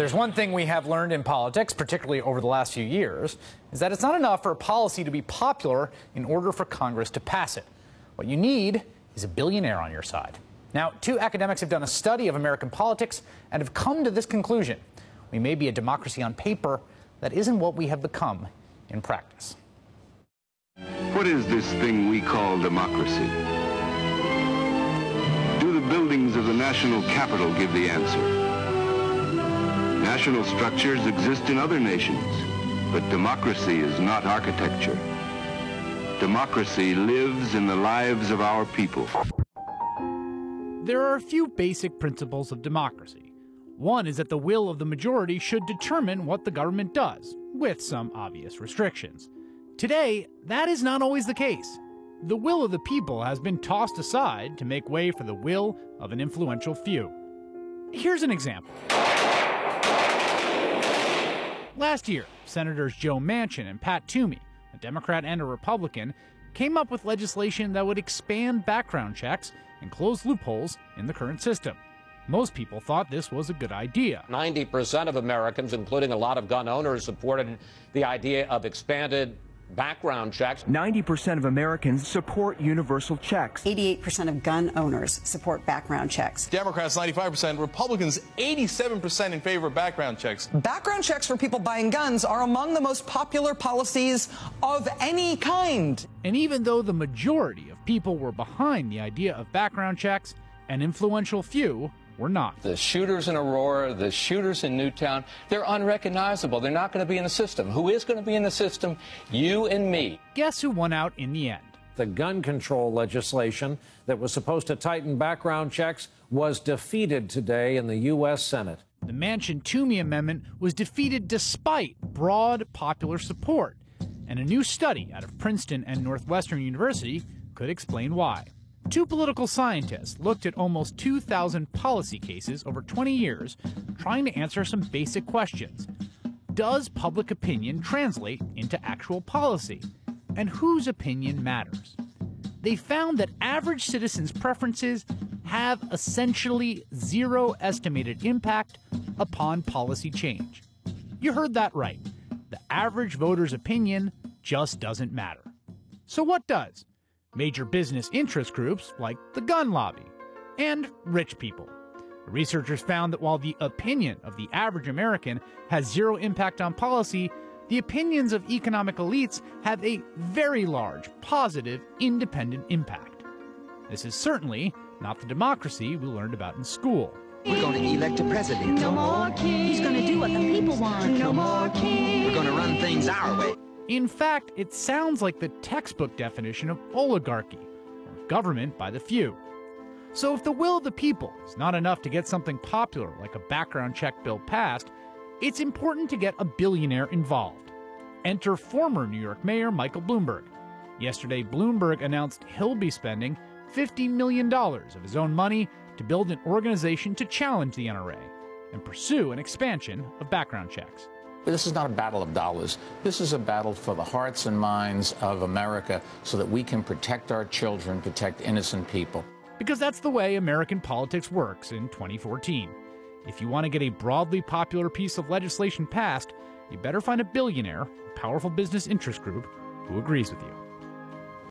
there's one thing we have learned in politics, particularly over the last few years, is that it's not enough for a policy to be popular in order for Congress to pass it. What you need is a billionaire on your side. Now, two academics have done a study of American politics and have come to this conclusion. We may be a democracy on paper that isn't what we have become in practice. What is this thing we call democracy? Do the buildings of the national capital give the answer? National structures exist in other nations, but democracy is not architecture. Democracy lives in the lives of our people. There are a few basic principles of democracy. One is that the will of the majority should determine what the government does, with some obvious restrictions. Today, that is not always the case. The will of the people has been tossed aside to make way for the will of an influential few. Here's an example. Last year, Senators Joe Manchin and Pat Toomey, a Democrat and a Republican, came up with legislation that would expand background checks and close loopholes in the current system. Most people thought this was a good idea. 90% of Americans, including a lot of gun owners, supported the idea of expanded background checks. 90% of Americans support universal checks. 88% of gun owners support background checks. Democrats 95%, Republicans 87% in favor of background checks. Background checks for people buying guns are among the most popular policies of any kind. And even though the majority of people were behind the idea of background checks, an influential few were not. The shooters in Aurora, the shooters in Newtown, they're unrecognizable. They're not going to be in the system. Who is going to be in the system? You and me. Guess who won out in the end? The gun control legislation that was supposed to tighten background checks was defeated today in the U.S. Senate. The Manchin-Toomey amendment was defeated despite broad popular support, and a new study out of Princeton and Northwestern University could explain why. Two political scientists looked at almost 2,000 policy cases over 20 years, trying to answer some basic questions. Does public opinion translate into actual policy? And whose opinion matters? They found that average citizens' preferences have essentially zero estimated impact upon policy change. You heard that right. The average voter's opinion just doesn't matter. So what does? Major business interest groups like the gun lobby, and rich people. Researchers found that while the opinion of the average American has zero impact on policy, the opinions of economic elites have a very large, positive, independent impact. This is certainly not the democracy we learned about in school. We're going to elect a president. No more king. He's going to do what the people want. No more king. We're going to run things our way. In fact, it sounds like the textbook definition of oligarchy, or government by the few. So if the will of the people is not enough to get something popular like a background check bill passed, it's important to get a billionaire involved. Enter former New York Mayor Michael Bloomberg. Yesterday, Bloomberg announced he'll be spending $50 million of his own money to build an organization to challenge the NRA and pursue an expansion of background checks. This is not a battle of dollars. This is a battle for the hearts and minds of America so that we can protect our children, protect innocent people. Because that's the way American politics works in 2014. If you want to get a broadly popular piece of legislation passed, you better find a billionaire, a powerful business interest group, who agrees with you.